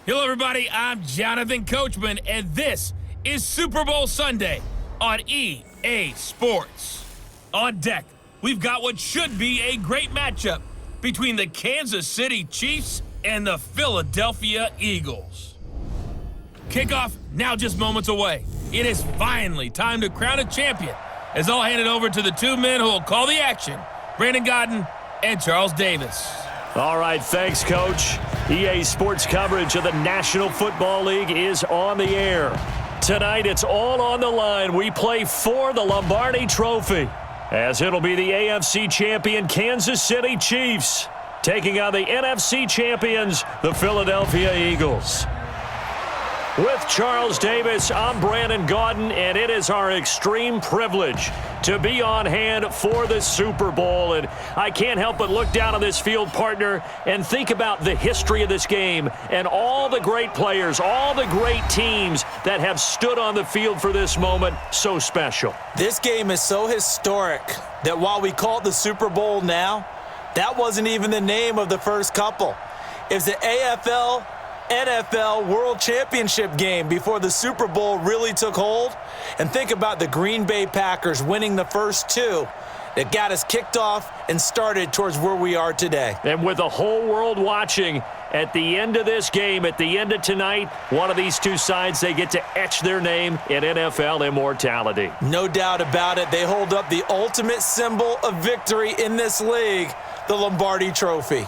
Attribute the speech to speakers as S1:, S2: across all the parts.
S1: Hello, everybody. I'm Jonathan Coachman, and this is Super Bowl Sunday on EA Sports. On deck, we've got what should be a great matchup between the Kansas City Chiefs and the Philadelphia Eagles. Kickoff now just moments away. It is finally time to crown a champion, as I'll hand it over to the two men who will call the action, Brandon Godden and Charles Davis.
S2: All right, thanks, Coach. EA Sports coverage of the National Football League is on the air. Tonight, it's all on the line. We play for the Lombardi Trophy, as it'll be the AFC champion Kansas City Chiefs taking on the NFC champions, the Philadelphia Eagles. With Charles Davis, I'm Brandon Godden, and it is our extreme privilege to be on hand for the Super Bowl. And I can't help but look down on this field, partner, and think about the history of this game and all the great players, all the great teams that have stood on the field for this moment so special.
S3: This game is so historic that while we call it the Super Bowl now, that wasn't even the name of the first couple. It's the AFL NFL World Championship game before the Super Bowl really took hold. And think about the Green Bay Packers winning the first two that got us kicked off and started towards where we are today.
S2: And with the whole world watching, at the end of this game, at the end of tonight, one of these two sides, they get to etch their name in NFL immortality.
S3: No doubt about it. They hold up the ultimate symbol of victory in this league, the Lombardi Trophy.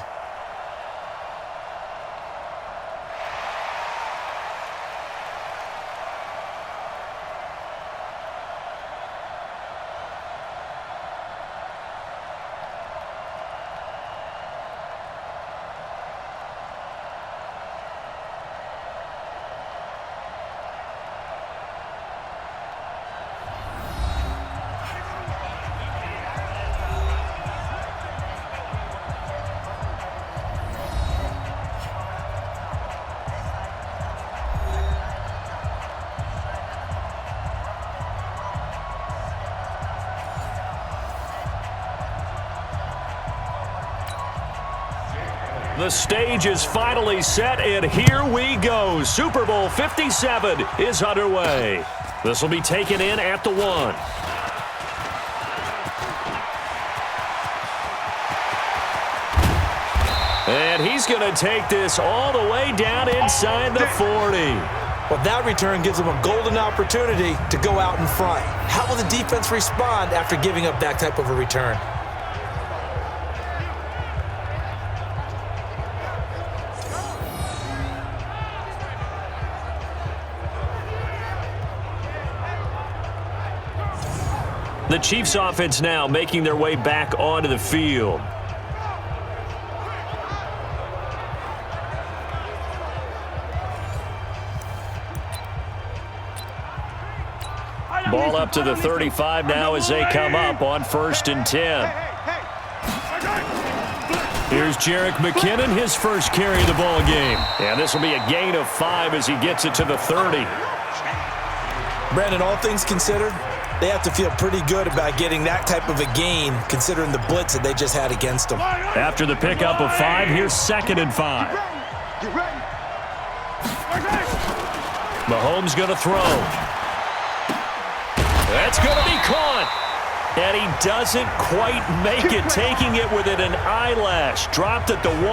S2: The stage is finally set, and here we go. Super Bowl 57 is underway. This will be taken in at the 1. And he's going to take this all the way down inside the 40.
S3: Well, that return gives them a golden opportunity to go out in front. How will the defense respond after giving up that type of a return?
S2: The Chiefs offense now making their way back onto the field. Ball up to the 35 now as they come up on 1st and 10. Here's Jerick McKinnon, his first carry of the ball game. And this will be a gain of 5 as he gets it to the 30.
S3: Brandon, all things considered, they have to feel pretty good about getting that type of a gain considering the blitz that they just had against them.
S2: After the pickup of 5, here's 2nd and 5. Mahomes going to throw. That's going to be caught. And he doesn't quite make it, taking it within an eyelash. Dropped at the 1.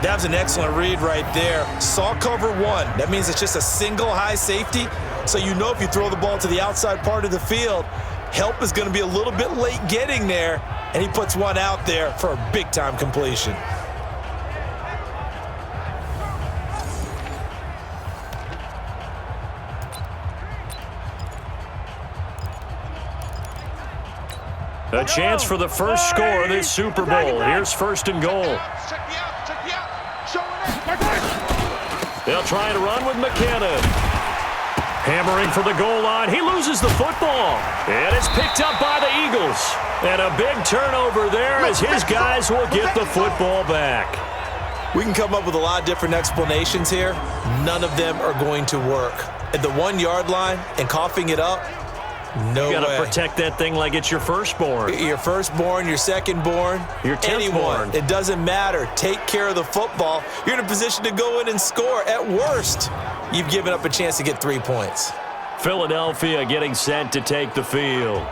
S3: That was an excellent read right there. Saw cover 1. That means it's just a single high safety. So you know if you throw the ball to the outside part of the field, help is going to be a little bit late getting there, and he puts one out there for a big-time completion.
S2: A chance for the first score of this Super Bowl. Here's 1st and goal. They'll try and run with McKinnon. Hammering for the goal line. He loses the football. And it's picked up by the Eagles. And a big turnover there as his guys will get the football back.
S3: We can come up with a lot of different explanations here. None of them are going to work. At the 1 yard line and coughing it up, No way.
S2: You got to protect that thing like it's your firstborn.
S3: Your firstborn, your secondborn,
S2: your
S3: anyone.
S2: 10th-born.
S3: It doesn't matter. Take care of the football. You're in a position to go in and score. At worst, you've given up a chance to get 3 points.
S2: Philadelphia getting set to take the field.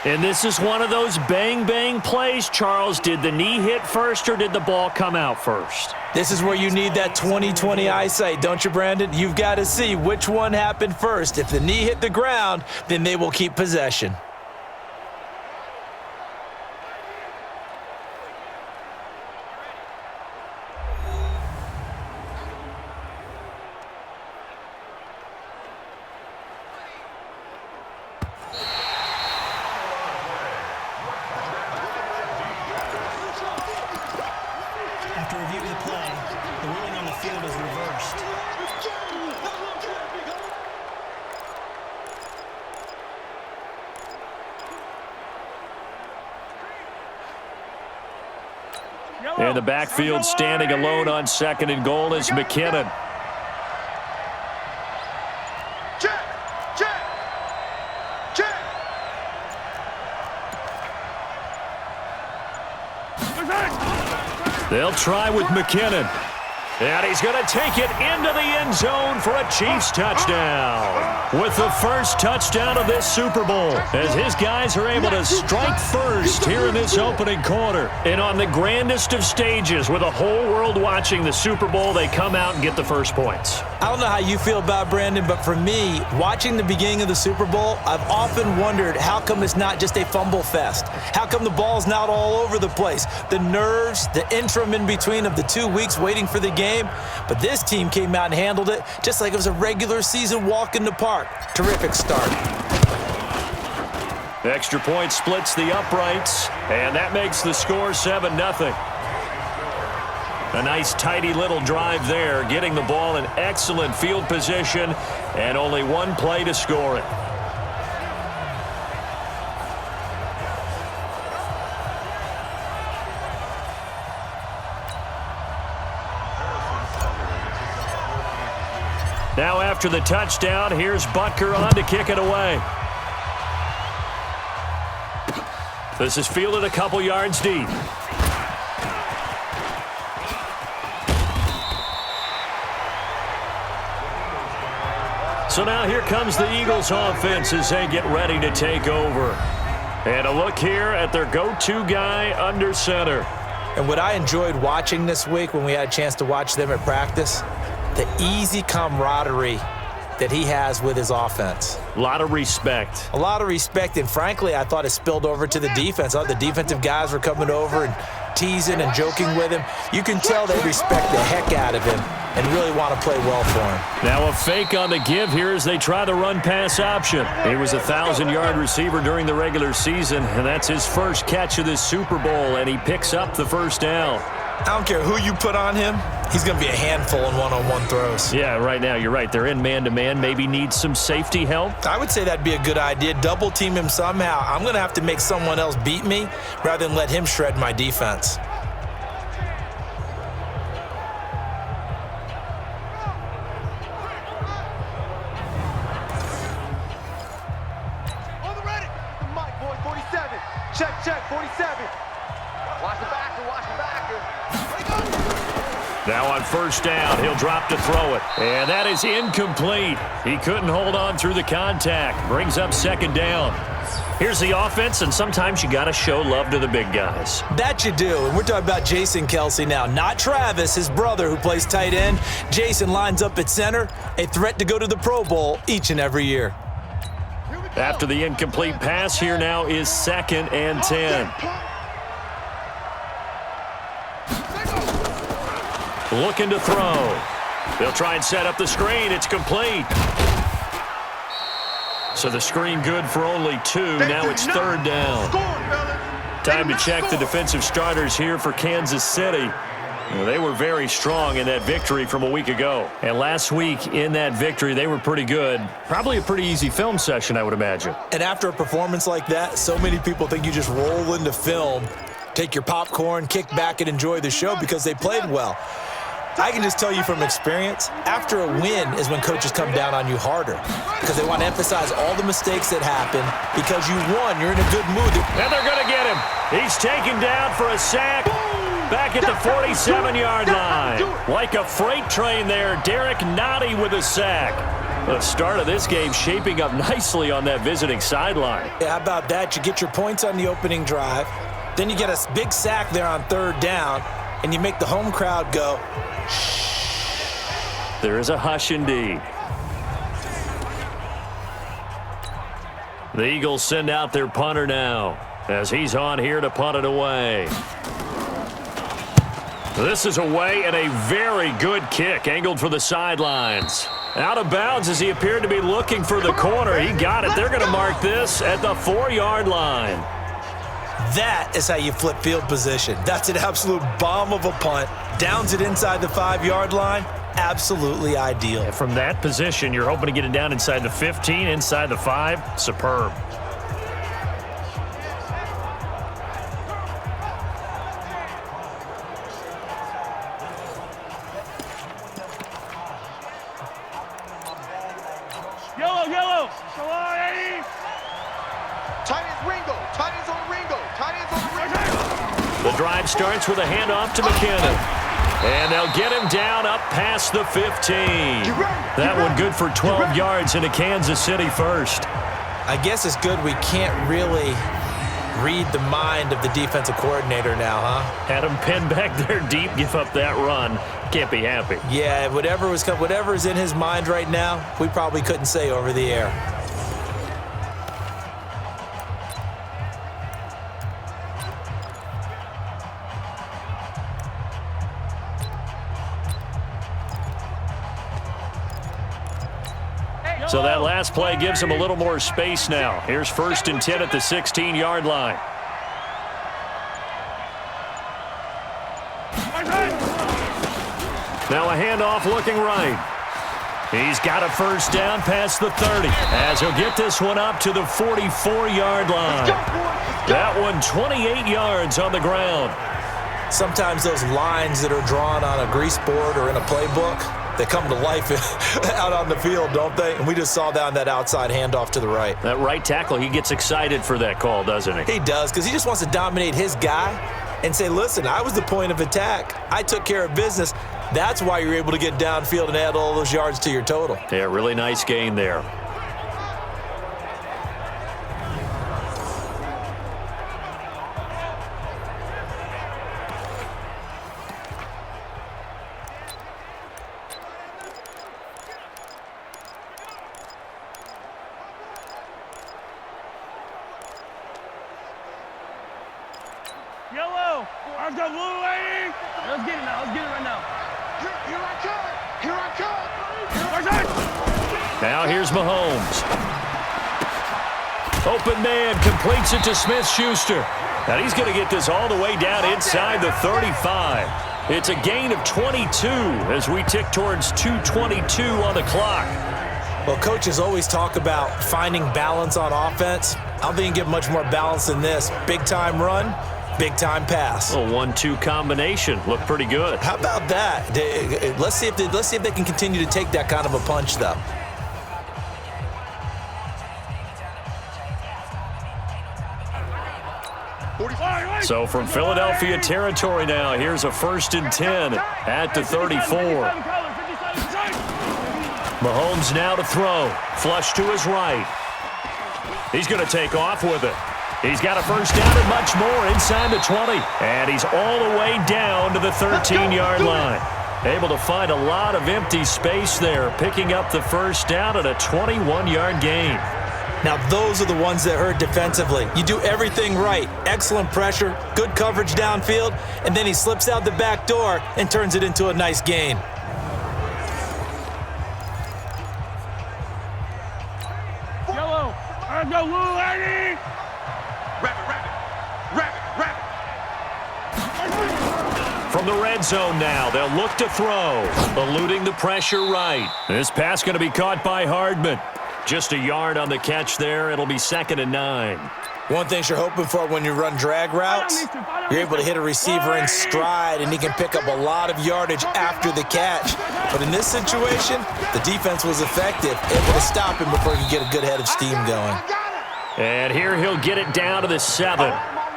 S2: And this is one of those bang-bang plays, Charles. Did the knee hit first or did the ball come out first?
S3: This is where you need that 20/20 eyesight, don't you, Brandon? You've got to see which one happened first. If the knee hit the ground, then they will keep possession.
S4: After review of the play, the ruling on the field is reversed.
S2: And the backfield standing alone on 2nd and goal is McKinnon. They'll try with McKinnon. And he's going to take it into the end zone for a Chiefs touchdown. With the first touchdown of this Super Bowl, as his guys are able to strike first here in this opening quarter. And on the grandest of stages, with the whole world watching the Super Bowl, they come out and get the first points.
S3: I don't know how you feel about Brandon, but for me, watching the beginning of the Super Bowl, I've often wondered how come it's not just a fumble fest? How come the ball's not all over the place? The nerves, the interim in between of the 2 weeks waiting for the game. But this team came out and handled it just like it was a regular season walk in the park. Terrific start.
S2: The extra point splits the uprights, and that makes the score 7-0. A nice tidy little drive there, getting the ball in excellent field position, and only one play to score it. Now after the touchdown, here's Butker on to kick it away. This is fielded a couple yards deep. So now here comes the Eagles offense as they get ready to take over. And a look here at their go-to guy under center.
S3: And what I enjoyed watching this week when we had a chance to watch them at practice, the easy camaraderie that he has with his offense.
S2: A lot of respect.
S3: A lot of respect, and frankly, I thought it spilled over to the defense. I thought the defensive guys were coming over and teasing and joking with him. You can tell they respect the heck out of him and really want to play well for him.
S2: Now a fake on the give here as they try the run-pass option. He was a 1,000-yard receiver during the regular season, and that's his first catch of this Super Bowl, and he picks up the first down.
S3: I don't care who you put on him, he's going to be a handful in one-on-one throws.
S2: Yeah, right now, you're right. They're in man-to-man. Maybe needs some safety help.
S3: I would say that'd be a good idea. Double team him somehow. I'm going to have to make someone else beat me rather than let him shred my defense.
S5: On the ready. Mike, boy, 47. Check, 47. Watch the backer, watch the backer.
S2: Now on first down, he'll drop to throw it. And that is incomplete. He couldn't hold on through the contact. Brings up second down. Here's the offense, and sometimes you got to show love to the big guys.
S3: That you do, and we're talking about Jason Kelce now, not Travis, his brother who plays tight end. Jason lines up at center, a threat to go to the Pro Bowl each and every year.
S2: After the incomplete pass, here now is 2nd and 10. Looking to throw. They'll try and set up the screen. It's complete. So the screen good for only 2. Now it's 3rd down. Time to check the defensive starters here for Kansas City. Well, they were very strong in that victory from a week ago. And last week in that victory, they were pretty good. Probably a pretty easy film session, I would imagine.
S3: And after a performance like that, so many people think you just roll into film, take your popcorn, kick back, and enjoy the show because they played well. I can just tell you from experience, after a win is when coaches come down on you harder because they want to emphasize all the mistakes that happen because you won. You're in a good mood.
S2: And they're going to get him. He's taken down for a sack back at the 47-yard line. Like a freight train there, Derek Nottie with a sack. The start of this game shaping up nicely on that visiting sideline.
S3: Yeah, how about that? You get your points on the opening drive. Then you get a big sack there on third down, and you make the home crowd go,
S2: there is a hush indeed. The Eagles send out their punter now as he's on here to punt it away. This is away and a very good kick angled for the sidelines. Out of bounds as he appeared to be looking for the corner. He got it. They're going to mark this at the 4-yard line.
S3: That is how you flip field position. That's an absolute bomb of a punt. Downs it inside the 5-yard line. Absolutely ideal.
S2: And from that position, you're hoping to get it down inside the 15, inside the 5. Superb.
S5: Yellow. Come on, Eddie. Tight ends Ringo. Tight ends on Ringo. Tight ends on Ringo.
S2: The drive starts with a handoff to McKinnon. And they'll get him down up past the 15. That one good for 12 yards into Kansas City first.
S3: I guess it's good we can't really read the mind of the defensive coordinator now, huh?
S2: Had him pinned back there deep, give up that run. Can't be happy.
S3: Yeah, whatever is in his mind right now, we probably couldn't say over the air.
S2: So that last play gives him a little more space now. Here's 1st and 10 at the 16-yard line. Now a handoff looking right. He's got a first down past the 30 as he'll get this one up to the 44-yard line. That one 28 yards on the ground.
S3: Sometimes those lines that are drawn on a grease board or in a playbook, they come to life out on the field, don't they? And we just saw down that outside handoff to the right.
S2: That right tackle, he gets excited for that call, doesn't he?
S3: He does, because he just wants to dominate his guy and say, listen, I was the point of attack. I took care of business. That's why you're able to get downfield and add all those yards to your total.
S2: Yeah, really nice gain there.
S5: Yellow. Arms go blue, lady. Let's get it now. Let's get it right now. Here I come. Here I come.
S2: Now here's Mahomes. Open man completes it to Smith-Schuster. And he's going to get this all the way down inside the 35. It's a gain of 22 as we tick towards 2:22 on the clock.
S3: Well, coaches always talk about finding balance on offense. I don't think you can get much more balance than this. Big-time run, big-time pass.
S2: A 1-2 combination. Looked pretty good.
S3: How about that? Let's see if they can continue to take that kind of a punch, though.
S2: So from Philadelphia territory now, here's a 1st and 10 at the 34. Mahomes now to throw. Flush to his right. He's going to take off with it. He's got a first down and much more inside the 20. And he's all the way down to the 13-yard line. Able to find a lot of empty space there, picking up the first down at a 21-yard gain.
S3: Now, those are the ones that hurt defensively. You do everything right. Excellent pressure, good coverage downfield, and then he slips out the back door and turns it into a nice gain.
S5: Yellow. Arms go blue, lady.
S2: from the red zone now. They'll look to throw, eluding the pressure right. This pass going to be caught by Hardman. Just a yard on the catch there. It'll be 2nd and 9.
S3: One thing you're hoping for when you run drag routes, you're able to hit a receiver in stride, and he can pick up a lot of yardage after the catch. But in this situation, the defense was effective, able to stop him before he could get a good head of steam going.
S2: And here he'll get it down to the 7.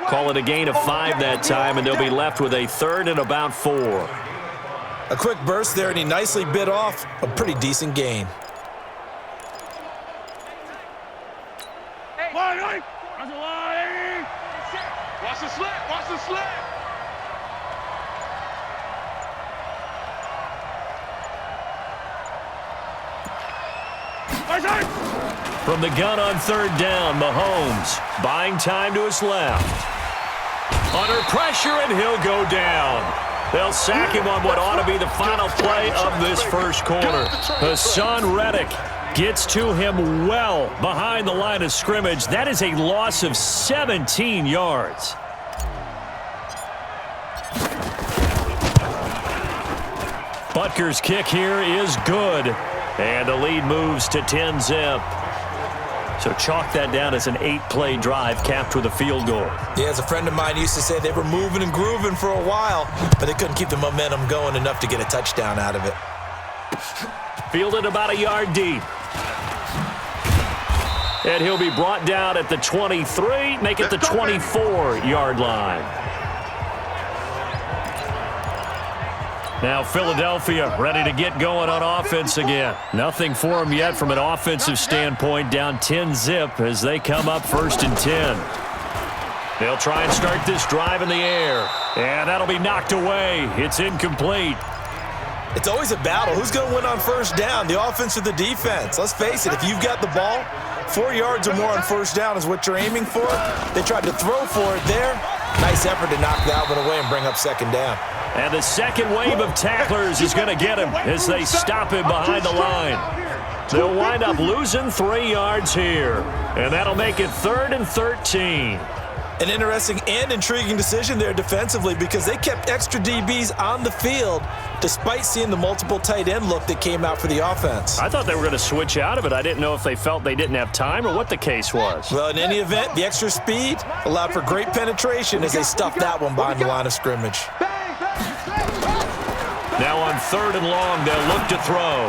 S2: Call it a gain of 5 that time, and they'll be left with a 3rd and about 4.
S3: A quick burst there, and he nicely bit off a pretty decent gain.
S5: Watch the slip, watch the slip.
S2: From the gun on 3rd down, Mahomes buying time to his left. Under pressure, and he'll go down. They'll sack him on what ought to be the final play of this first quarter. Hassan Reddick gets to him well behind the line of scrimmage. That is a loss of 17 yards. Butker's kick here is good. And the lead moves to 10-zip. So chalk that down as an 8-play drive capped with a field goal.
S3: Yeah, as a friend of mine used to say, they were moving and grooving for a while, but they couldn't keep the momentum going enough to get a touchdown out of it.
S2: Fielded about a yard deep. And he'll be brought down at the 23, make it the 24-yard line. Now Philadelphia ready to get going on offense again. Nothing for them yet from an offensive standpoint, down 10-zip as they come up 1st and 10. They'll try and start this drive in the air. And that'll be knocked away. It's incomplete.
S3: It's always a battle. Who's going to win on 1st down, the offense or the defense? Let's face it, if you've got the ball, 4 yards or more on 1st down is what you're aiming for. They tried to throw for it there. Nice effort to knock that one away and bring up 2nd down.
S2: And the second wave of tacklers is going to get him as they stop him behind the line. They'll wind up losing 3 yards here. And that'll make it 3rd and 13.
S3: An interesting and intriguing decision there defensively because they kept extra DBs on the field despite seeing the multiple tight end look that came out for the offense.
S2: I thought they were going to switch out of it. I didn't know if they felt they didn't have time or what the case was.
S3: Well, in any event, the extra speed allowed for great penetration as they stuffed that one behind the line of scrimmage.
S2: Now on 3rd and long, they'll look to throw.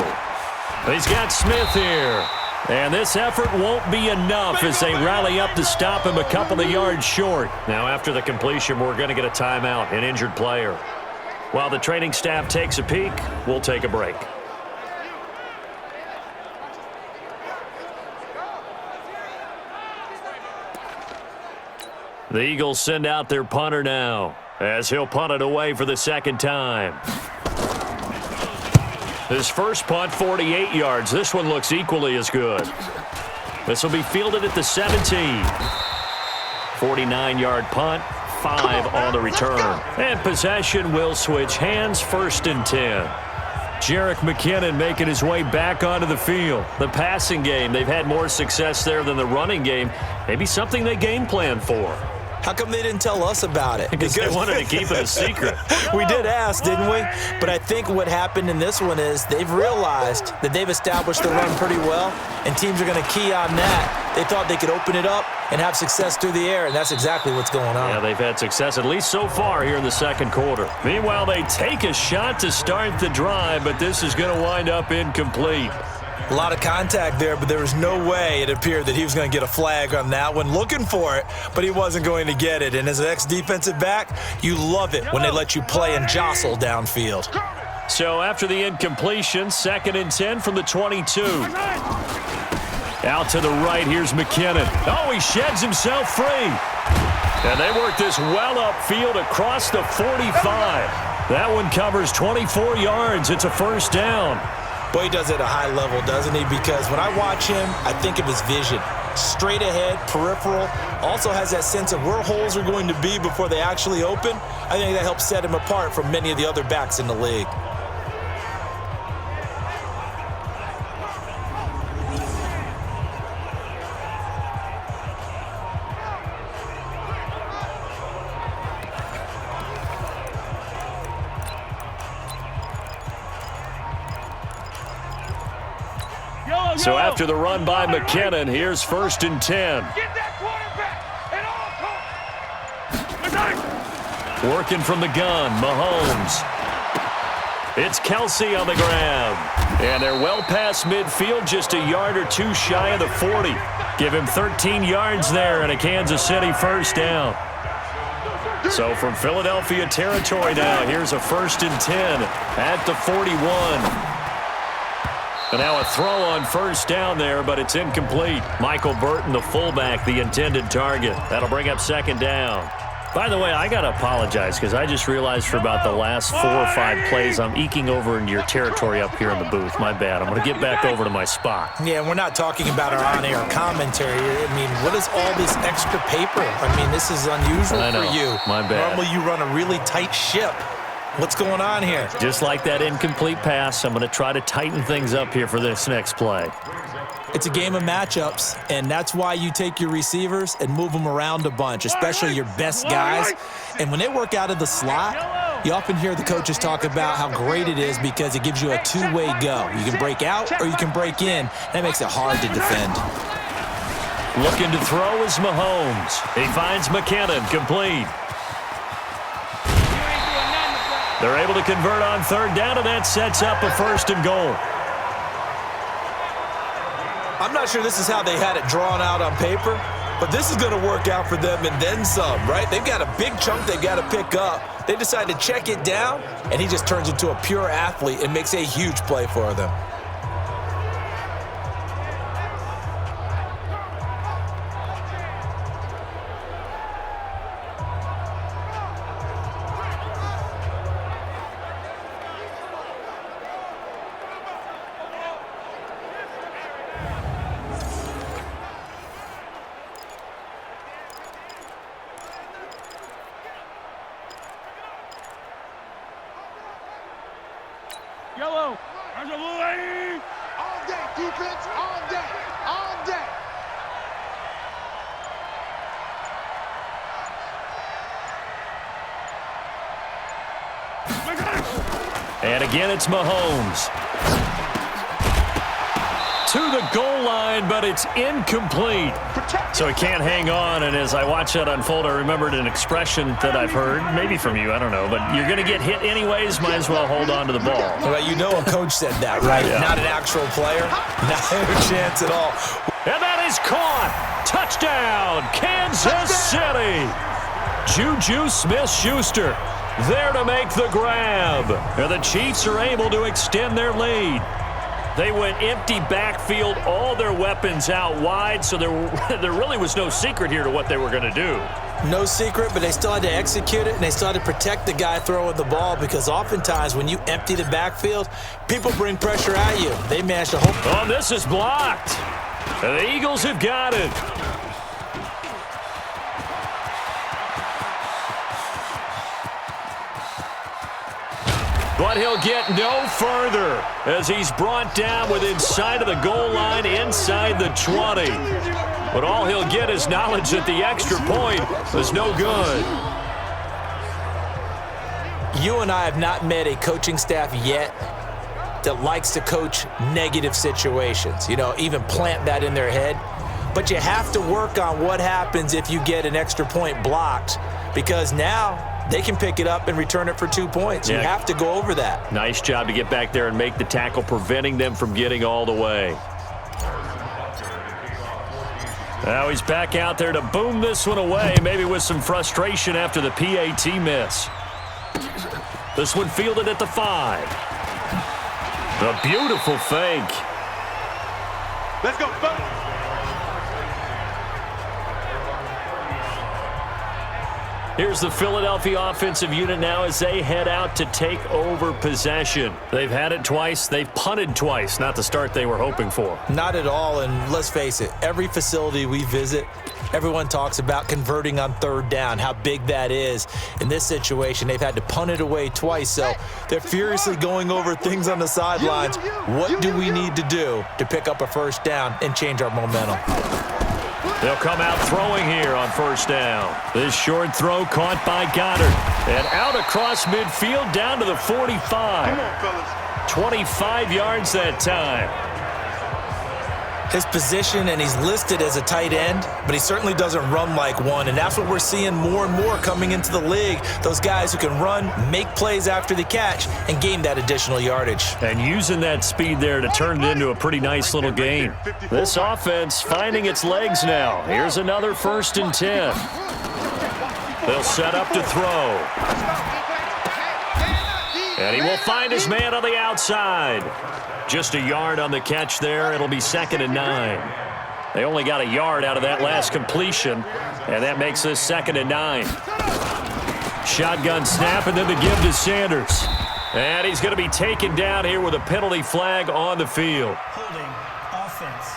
S2: He's got Smith here. And this effort won't be enough as they rally up to stop him a couple of yards short. Now after the completion, we're going to get a timeout, an injured player. While the training staff takes a peek, we'll take a break. The Eagles send out their punter now as he'll punt it away for the 2nd time. His first punt, 48 yards. This one looks equally as good. This will be fielded at the 17. 49-yard punt, 5 on the return. And possession will switch hands, 1st and 10. Jerick McKinnon making his way back onto the field. The passing game, they've had more success there than the running game. Maybe something they game plan for.
S3: How come they didn't tell us about it?
S2: Because they wanted to keep it a secret.
S3: We did ask, didn't we? But I think what happened in this one is they've realized that they've established the run pretty well, and teams are going to key on that. They thought they could open it up and have success through the air, and that's exactly what's going on.
S2: Yeah, they've had success, at least so far here in the 2nd quarter. Meanwhile, they take a shot to start the drive, but this is going to wind up incomplete.
S3: A lot of contact there, but there was no way it appeared that he was going to get a flag on that one. Looking for it, but he wasn't going to get it. And as an ex-defensive back, you love it when they let you play and jostle downfield.
S2: So after the incompletion, 2nd and 10 from the 22. Out to the right, here's McKinnon. Oh, he sheds himself free. And they work this well upfield across the 45. That one covers 24 yards. It's a 1st down.
S3: Boy, he does it at a high level, doesn't he? Because when I watch him, I think of his vision. Straight ahead, peripheral. Also has that sense of where holes are going to be before they actually open. I think that helps set him apart from many of the other backs in the league.
S2: So after the run by McKinnon, here's 1st and 10.
S5: Get that quarterback at all costs.
S2: Working from the gun, Mahomes. It's Kelsey on the grab. And they're well past midfield, just a yard or two shy of the 40. Give him 13 yards there and a Kansas City first down. So from Philadelphia territory now, here's a 1st and 10 at the 41. And now a throw on 1st down there, but it's incomplete. Michael Burton, the fullback, the intended target. That'll bring up 2nd down. By the way, I got to apologize because I just realized for about the last 4 or 5 plays, I'm eking over into your territory up here in the booth. My bad. I'm going to get back over to my spot.
S3: Yeah, we're not talking about our on-air commentary. I mean, what is all this extra paper? I mean, this is unusual for you.
S2: My bad.
S3: Normally you run a really tight ship. What's going on here?
S2: Just like that incomplete pass, I'm going to try to tighten things up here for this next play.
S3: It's a game of matchups, and that's why you take your receivers and move them around a bunch, especially your best guys. And when they work out of the slot, you often hear the coaches talk about how great it is because it gives you a two-way go. You can break out or you can break in. That makes it hard to defend.
S2: Looking to throw is Mahomes. He finds McKinnon, complete. They're able to convert on 3rd down, and that sets up a 1st and goal.
S3: I'm not sure this is how they had it drawn out on paper, but this is going to work out for them and then some, right? They've got a big chunk they've got to pick up. They decide to check it down, and he just turns into a pure athlete and makes a huge play for them.
S5: Yellow. There's a blue lane. All day, defense. All day. All day.
S2: And again, it's Mahomes. To the goal line, but it's incomplete. So he can't hang on, and as I watch that unfold, I remembered an expression that I've heard, maybe from you, I don't know, but you're going to get hit anyways, might as well hold on to the ball.
S3: Well, you know a coach said that, right?
S2: Yeah.
S3: Not an actual player. Not a chance at all.
S2: And that is caught. Touchdown, Kansas City. Juju Smith-Schuster there to make the grab. And the Chiefs are able to extend their lead. They went empty backfield, all their weapons out wide, so there really was no secret here to what they were going to do.
S3: No secret, but they still had to execute it, and they still had to protect the guy throwing the ball because oftentimes when you empty the backfield, people bring pressure at you. They managed to hold.
S2: Oh, this is blocked. And the Eagles have got it. But he'll get no further as he's brought down within sight of the goal line inside the 20. But all he'll get is knowledge that the extra point was no good.
S3: You and I have not met a coaching staff yet that likes to coach negative situations, even plant that in their head. But you have to work on what happens if you get an extra point blocked because now they can pick it up and return it for 2 points. You have to go over that.
S2: Nice job to get back there and make the tackle, preventing them from getting all the way. Now he's back out there to boom this one away, maybe with some frustration after the PAT miss. This one fielded at the 5. A beautiful fake.
S5: Let's go, folks.
S2: Here's the Philadelphia offensive unit now as they head out to take over possession. They've had it twice. They've punted twice. Not the start they were hoping for.
S3: Not at all, and let's face it, every facility we visit, everyone talks about converting on 3rd down, how big that is. In this situation, they've had to punt it away twice, so they're furiously going over things on the sidelines. What do we need to do to pick up a 1st down and change our momentum?
S2: They'll come out throwing here on 1st down. This short throw caught by Goddard. And out across midfield down to the 45.
S5: Come on, fellas.
S2: 25 yards that time.
S3: his position, and he's listed as a tight end, but he certainly doesn't run like one, and that's what we're seeing more and more coming into the league. Those guys who can run, make plays after the catch, and gain that additional yardage.
S2: And using that speed there to turn it into a pretty nice little gain. This offense finding its legs now. Here's another 1st and 10. They'll set up to throw. And he will find his man on the outside. Just a yard on the catch there. It'll be 2nd and 9. They only got a yard out of that last completion, and that makes this 2nd and 9. Shotgun snap, and then the give to Sanders. And he's going to be taken down here with a penalty flag on the field.
S4: Holding offense.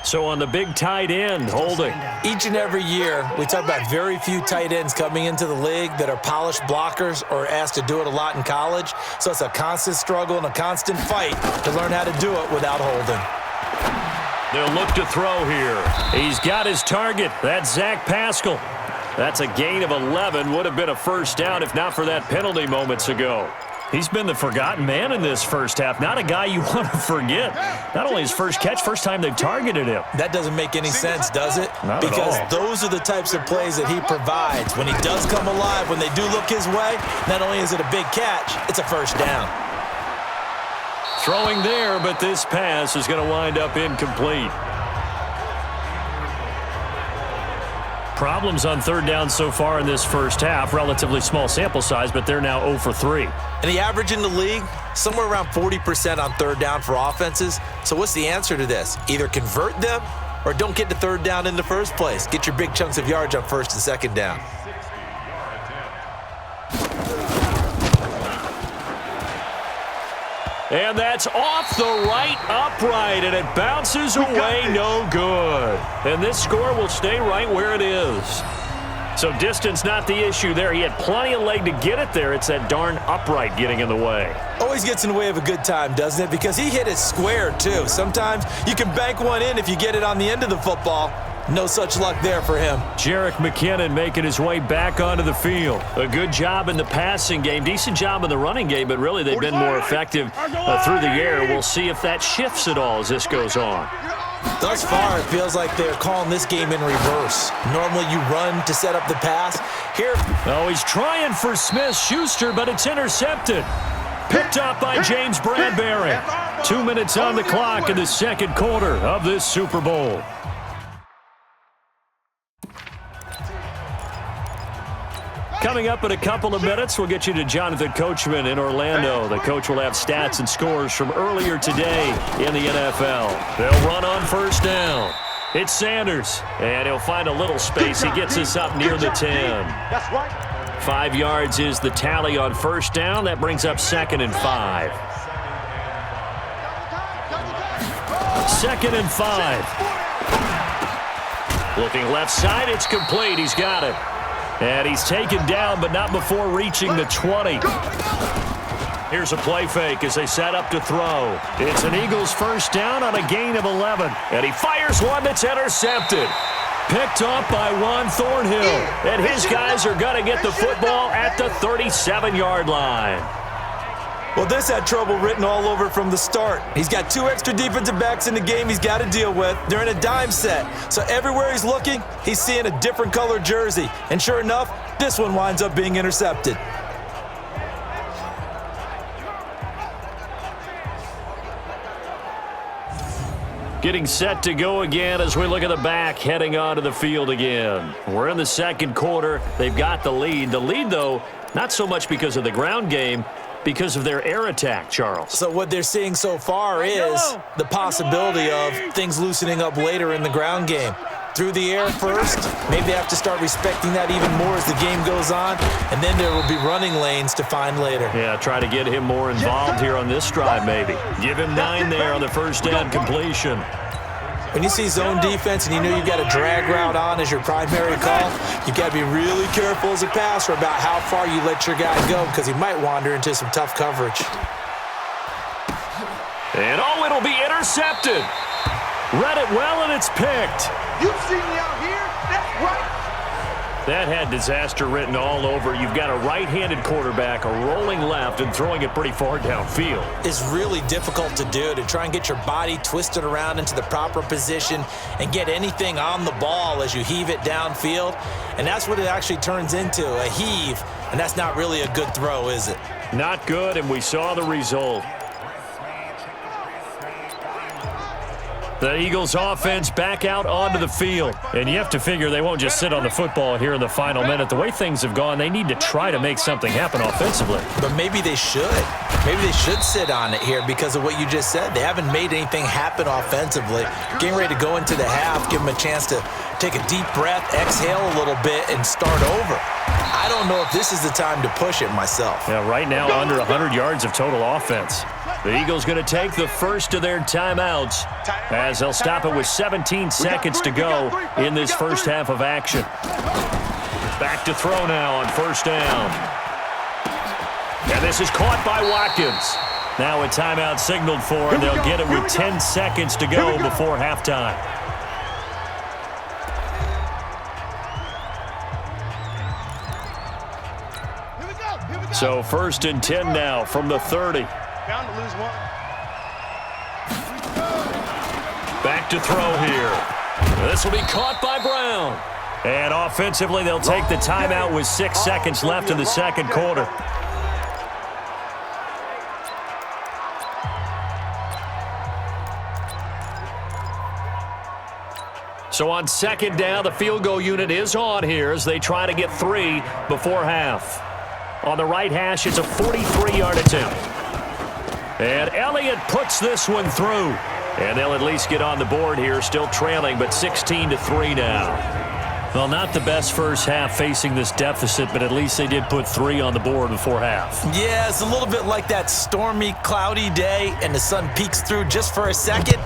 S2: So on the big tight end, holding.
S3: Each and every year, we talk about very few tight ends coming into the league that are polished blockers or asked to do it a lot in college. So it's a constant struggle and a constant fight to learn how to do it without holding.
S2: They'll look to throw here. He's got his target. That's Zach Pascal. That's a gain of 11. Would have been a 1st down if not for that penalty moments ago. He's been the forgotten man in this first half. Not a guy you want to forget. Not only his first catch, first time they've targeted him.
S3: That doesn't make any sense, does it?
S2: Not
S3: because
S2: at all.
S3: Those are the types of plays that he provides. When he does come alive, when they do look his way, not only is it a big catch, it's a 1st down.
S2: Throwing there, but this pass is going to wind up incomplete. Problems on 3rd down so far in this first half. Relatively small sample size, but they're now 0 for 3.
S3: And the average in the league, somewhere around 40% on 3rd down for offenses. So what's the answer to this? Either convert them or don't get to 3rd down in the first place. Get your big chunks of yards on 1st and 2nd down.
S2: And that's off the right upright, and it bounces away, no good. And this score will stay right where it is. So distance not the issue there. He had plenty of leg to get it there. It's that darn upright getting in the way.
S3: Always gets in the way of a good time, doesn't it? Because he hit it square, too. Sometimes you can bank one in if you get it on the end of the football. No such luck there for him.
S2: Jerick McKinnon making his way back onto the field. A good job in the passing game. Decent job in the running game, but really they've been more effective through the air. We'll see if that shifts at all as this goes on.
S3: Thus far, it feels like they're calling this game in reverse. Normally you run to set up the pass. Here,
S2: oh, he's trying for Smith-Schuster, but it's intercepted. Picked up by James Bradbury. 2 minutes on the clock in the 2nd quarter of this Super Bowl. Coming up in a couple of minutes, we'll get you to Jonathan Coachman in Orlando. The coach will have stats and scores from earlier today in the NFL. They'll run on 1st down. It's Sanders, and he'll find a little space. He gets us up near the 10.
S5: That's right.
S2: 5 yards is the tally on 1st down. That brings up 2nd and 5. 2nd and 5. Looking left side, it's complete. He's got it. And he's taken down, but not before reaching the 20. Here's a play fake as they set up to throw. It's an Eagles 1st down on a gain of 11. And he fires one that's intercepted. Picked off by Juan Thornhill. And his guys are going to get the football at the 37-yard line.
S3: well, this had trouble written all over from the start. He's got 2 extra defensive backs in the game he's got to deal with. They're in a dime set. So everywhere he's looking, he's seeing a different colored jersey. And sure enough, this one winds up being intercepted.
S2: Getting set to go again as we look at the back, heading onto the field again. We're in the 2nd quarter. They've got the lead. The lead, though, not so much because of the ground game, because of their air attack, Charles.
S3: So what they're seeing so far is the possibility of things loosening up later in the ground game. Through the air first, maybe they have to start respecting that even more as the game goes on, and then there will be running lanes to find later.
S2: Yeah, try to get him more involved here on this drive maybe. Give him 9 there on the first down completion.
S3: When you see zone defense and you know you've got a drag route on as your primary call, you've got to be really careful as a passer about how far you let your guy go because he might wander into some tough coverage.
S2: And oh, it'll be intercepted. Read it well, and it's picked.
S5: You see me out here? That's right.
S2: That had disaster written all over. You've got a right-handed quarterback, a rolling left, and throwing it pretty far downfield.
S3: It's really difficult to do, to try and get your body twisted around into the proper position and get anything on the ball as you heave it downfield. And that's what it actually turns into, a heave. And that's not really a good throw, is it?
S2: Not good, and we saw the result. The Eagles offense back out onto the field. And you have to figure they won't just sit on the football here in the final minute. The way things have gone, they need to try to make something happen offensively.
S3: But maybe they should. Maybe they should sit on it here because of what you just said. They haven't made anything happen offensively. Getting ready to go into the half, give them a chance to take a deep breath, exhale a little bit, and start over. I don't know if this is the time to push it myself.
S2: Yeah, right now under 100 yards of total offense. The Eagles going to take the first of their timeouts as they'll stop it with 17 seconds to go in this first half of action. Back to throw now on first down. And this is caught by Watkins. Now a timeout signaled for, and they'll get it with 10 seconds to go before halftime. So first and 10 now from the 30.
S5: Bound to lose one.
S2: Back to throw here. This will be caught by Brown. And offensively, they'll take the timeout with 6 seconds left in the second quarter. So on second down, the field goal unit is on here as they try to get 3 before half. On the right hash, it's a 43-yard attempt. And Elliott puts this one through. And they'll at least get on the board here, still trailing, but 16-3 now. Well, not the best first half facing this deficit, but at least they did put 3 on the board before half.
S3: Yeah, it's a little bit like that stormy, cloudy day, and the sun peeks through just for a second.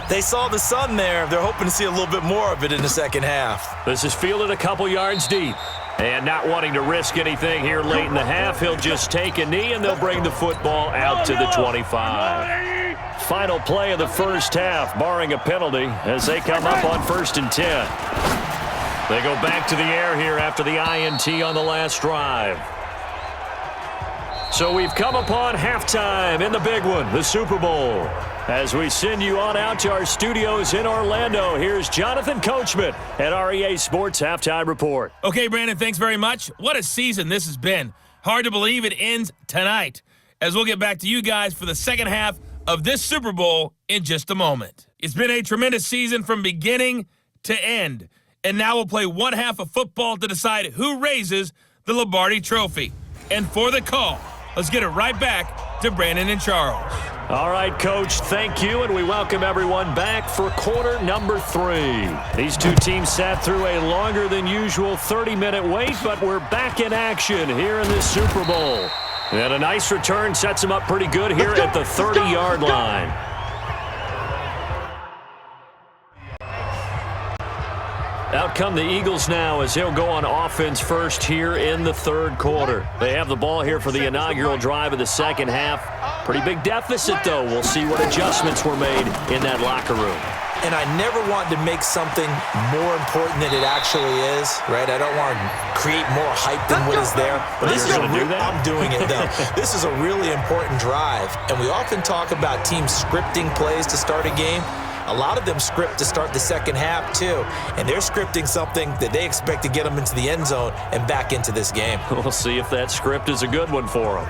S3: They saw the sun there. They're hoping to see a little bit more of it in the second half.
S2: This is fielded a couple yards deep. And not wanting to risk anything here late in the half, he'll just take a knee, and they'll bring the football out to the 25. Final play of the first half, barring a penalty, as they come up on first and 10. They go back to the air here after the INT on the last drive. So we've come upon halftime in the big one, the Super Bowl. As we send you on out to our studios in Orlando, here's Jonathan Coachman at our EA Sports Halftime Report.
S1: Okay, Brandon, thanks very much. What a season this has been. Hard to believe it ends tonight, as we'll get back to you guys for the second half of this Super Bowl in just a moment. It's been a tremendous season from beginning to end, and now we'll play one half of football to decide who raises the Lombardi Trophy. And for the call, let's get it right back to Brandon and Charles.
S2: All right, Coach, thank you, and we welcome everyone back for quarter number 3. These two teams sat through a longer than usual 30-minute wait, but we're back in action here in this Super Bowl. And a nice return sets them up pretty good here at the 30-yard line. Out come the Eagles now as they'll go on offense first here in the third quarter. They have the ball here for the inaugural drive of the second half. Pretty big deficit, though. We'll see what adjustments were made in that locker room.
S3: And I never want to make something more important than it actually is, right? I don't want to create more hype than what is there.
S2: But this is going to do that?
S3: I'm doing it, though. This is a really important drive. And we often talk about teams scripting plays to start a game. A lot of them script to start the second half, too. And they're scripting something that they expect to get them into the end zone and back into this game.
S2: We'll see if that script is a good one for them.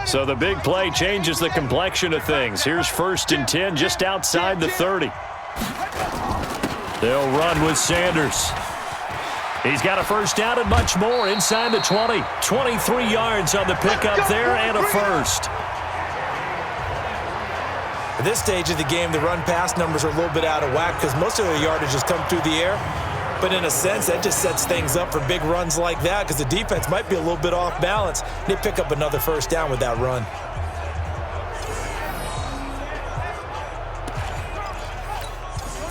S2: So the big play changes the complexion of things. Here's first and 10 just outside the 30. They'll run with Sanders. He's got a first down and much more inside the 20. 23 yards on the pickup there and a first.
S3: At this stage of the game, the run-pass numbers are a little bit out of whack because most of the yardage has come through the air. But in a sense, that just sets things up for big runs like that because the defense might be a little bit off balance. They pick up another first down with that run.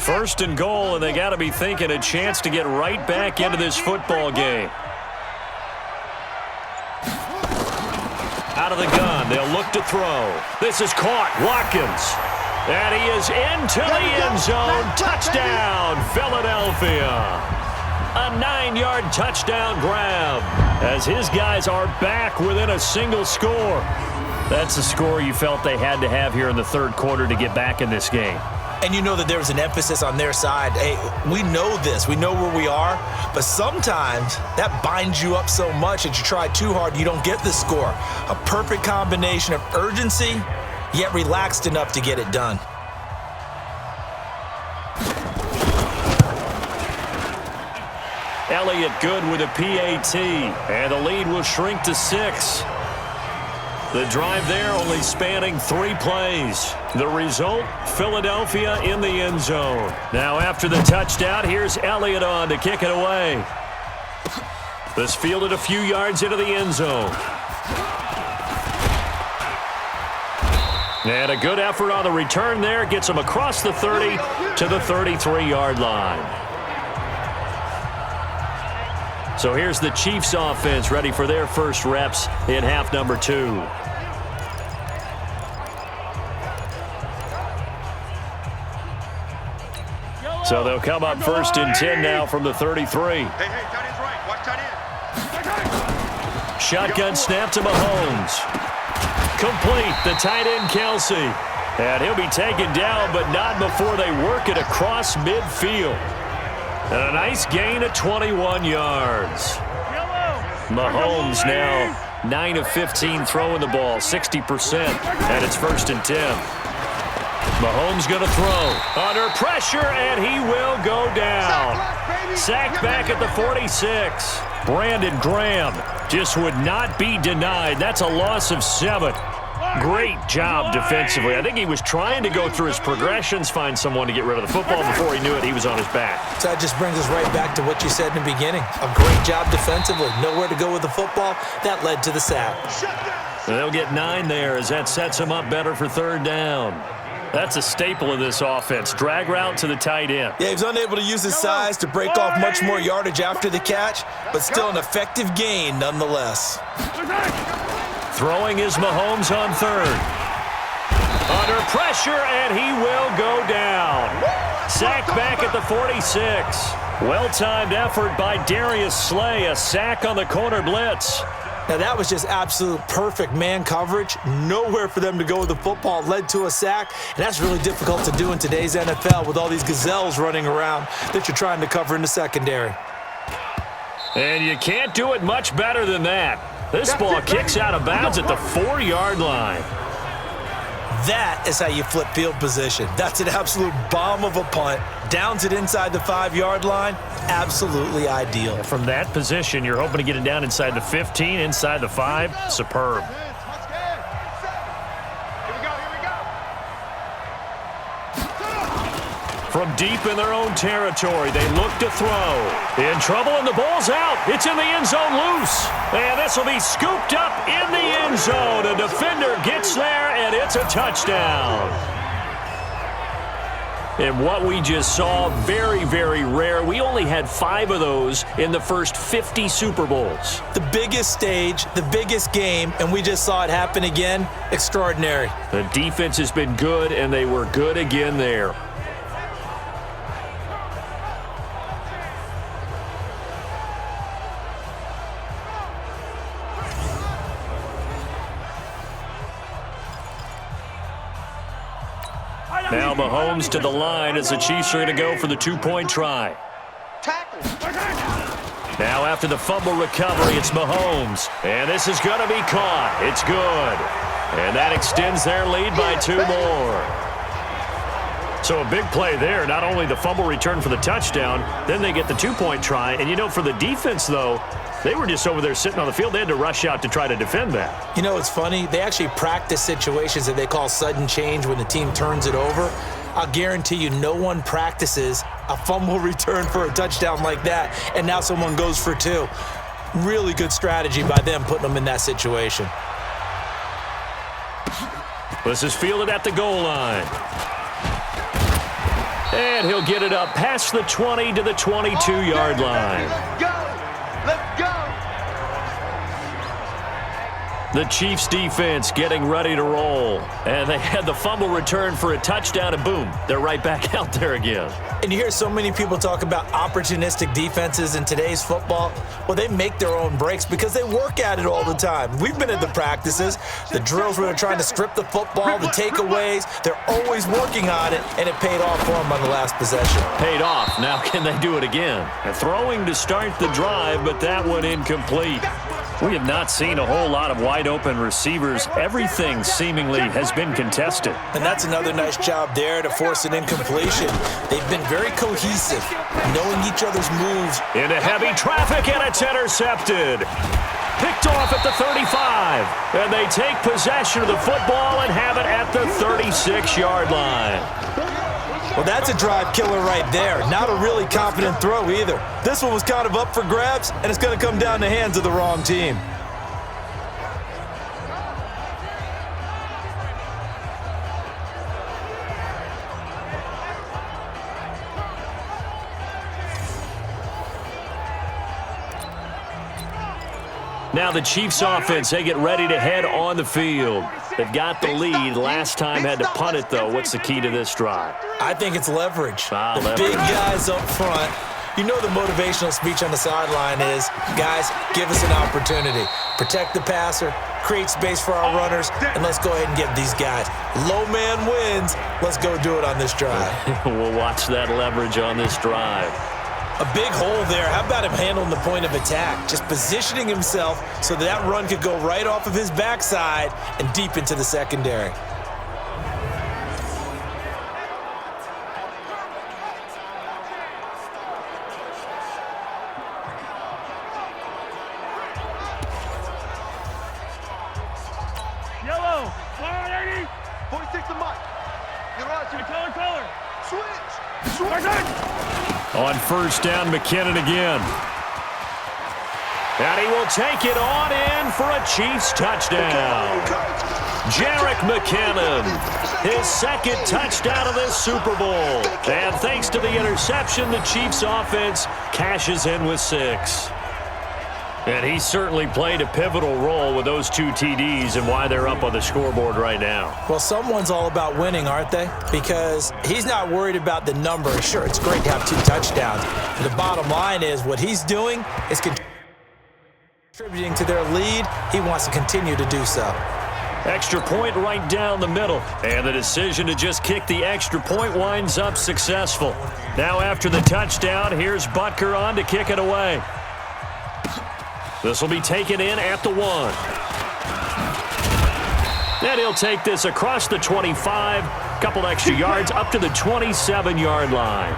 S2: First and goal, and they got to be thinking a chance to get right back into this football game. Out of the gun, they'll look to throw. This is caught. Watkins. And he is into the end zone. Touchdown, Philadelphia. A 9-yard touchdown grab as his guys are back within a single score. That's the score you felt they had to have here in the third quarter to get back in this game.
S3: And you know that there was an emphasis on their side. Hey, we know this. We know where we are. But sometimes that binds you up so much that you try too hard, you don't get the score. A perfect combination of urgency, yet relaxed enough to get it done.
S2: Elliott good with a PAT, and the lead will shrink to 6. The drive there only spanning 3 plays. The result, Philadelphia in the end zone. Now after the touchdown, here's Elliott on to kick it away. This fielded a few yards into the end zone. And a good effort on the return there gets him across the 30 to the 33-yard line. So here's the Chiefs offense ready for their first reps in half number 2. So they'll come up first and 10 now from the 33.
S5: Hey, tight end's right. Watch tight end.
S2: Shotgun snap to Mahomes. Complete, the tight end Kelsey. And he'll be taken down, but not before they work it across midfield. And a nice gain of 21 yards. Mahomes now 9 of 15 throwing the ball, 60%, and it's first and 10. Mahomes going to throw. Under pressure, and he will go down. Sacked back at the 46. Brandon Graham just would not be denied. That's a loss of 7. Great job defensively. I think he was trying to go through his progressions, find someone to get rid of the football. Before he knew it, he was on his back.
S3: So that just brings us right back to what you said in the beginning. A great job defensively. Nowhere to go with the football. That led to the sack.
S2: They'll get 9 there as that sets him up better for third down. That's a staple of this offense. Drag route to the tight end.
S3: Yeah, he was unable to use his size to break off much more yardage after the catch, but still an effective gain nonetheless.
S2: Throwing is Mahomes on third. Under pressure, and he will go down. Sacked back at the 46. Well-timed effort by Darius Slay. A sack on the corner blitz.
S3: Now, that was just absolute perfect man coverage. Nowhere for them to go with the football. Led to a sack, and that's really difficult to do in today's NFL with all these gazelles running around that you're trying to cover in the secondary.
S2: And you can't do it much better than that. This ball kicks out of bounds at the 4-yard line.
S3: That is how you flip field position. That's an absolute bomb of a punt. Downs it inside the 5-yard line. Absolutely ideal.
S2: From that position, you're hoping to get it down inside the 15, inside the 5. Superb. From deep in their own territory, they look to throw. In trouble, and the ball's out. It's in the end zone loose. And this will be scooped up in the end zone. A defender gets there, and it's a touchdown. And what we just saw, very, very rare. We only had 5 of those in the first 50 Super Bowls.
S3: The biggest stage, the biggest game, and we just saw it happen again. Extraordinary.
S2: The defense has been good, and they were good again there. Now Mahomes to the line as the Chiefs are going to go for the 2-point try. Now after the fumble recovery, it's Mahomes. And this is going to be caught. It's good. And that extends their lead by 2 more. So a big play there. Not only the fumble return for the touchdown, then they get the 2-point try. And, you know, for the defense, though, they were just over there sitting on the field. They had to rush out to try to defend that.
S3: You know, it's funny. They actually practice situations that they call sudden change when the team turns it over. I'll guarantee you no one practices a fumble return for a touchdown like that, and now someone goes for 2. Really good strategy by them putting them in that situation.
S2: This is fielded at the goal line. And he'll get it up past the 20 to the 22-yard line.
S5: Let's go. Let's go.
S2: The Chiefs defense getting ready to roll. And they had the fumble return for a touchdown, and boom, they're right back out there again.
S3: And you hear so many people talk about opportunistic defenses in today's football. Well, they make their own breaks because they work at it all the time. We've been at the practices, the drills where they're trying to strip the football, the takeaways. They're always working on it, and it paid off for them on the last possession.
S2: Paid off. Now can they do it again? And throwing to start the drive, but that one incomplete. We have not seen a whole lot of wide-open receivers. Everything seemingly has been contested.
S3: And that's another nice job there to force an incompletion. They've been very cohesive, knowing each other's moves.
S2: Into heavy traffic, and it's intercepted. Picked off at the 35. And they take possession of the football and have it at the 36-yard line.
S3: Well, that's a drive killer right there. Not a really confident throw either. This one was kind of up for grabs, and it's going to come down the hands of the wrong team.
S2: Now the Chiefs offense, they get ready to head on the field. They've got the lead. Last time had to punt it, though. What's the key to this drive?
S3: I think it's leverage.
S2: Leverage.
S3: Big guys up front. You know the motivational speech on the sideline is, guys, give us an opportunity. Protect the passer, create space for our runners, and let's go ahead and get these guys. Low man wins. Let's go do it on this drive.
S2: We'll watch that leverage on this drive.
S3: A big hole there. How about him handling the point of attack? Just positioning himself so that run could go right off of his backside and deep into the secondary.
S5: Yellow, 180, 46 a month. You're right, color. Switch.
S2: On first down, McKinnon again. And he will take it on in for a Chiefs touchdown. Jerick McKinnon, his second touchdown of this Super Bowl. And thanks to the interception, the Chiefs offense cashes in with 6. And he certainly played a pivotal role with those 2 TDs and why they're up on the scoreboard right now.
S3: Well, someone's all about winning, aren't they? Because he's not worried about the number. Sure, it's great to have 2 touchdowns. But the bottom line is what he's doing is contributing to their lead. He wants to continue to do so.
S2: Extra point right down the middle. And the decision to just kick the extra point winds up successful. Now after the touchdown, here's Butker on to kick it away. This will be taken in at the 1. And he'll take this across the 25, couple extra yards up to the 27-yard line.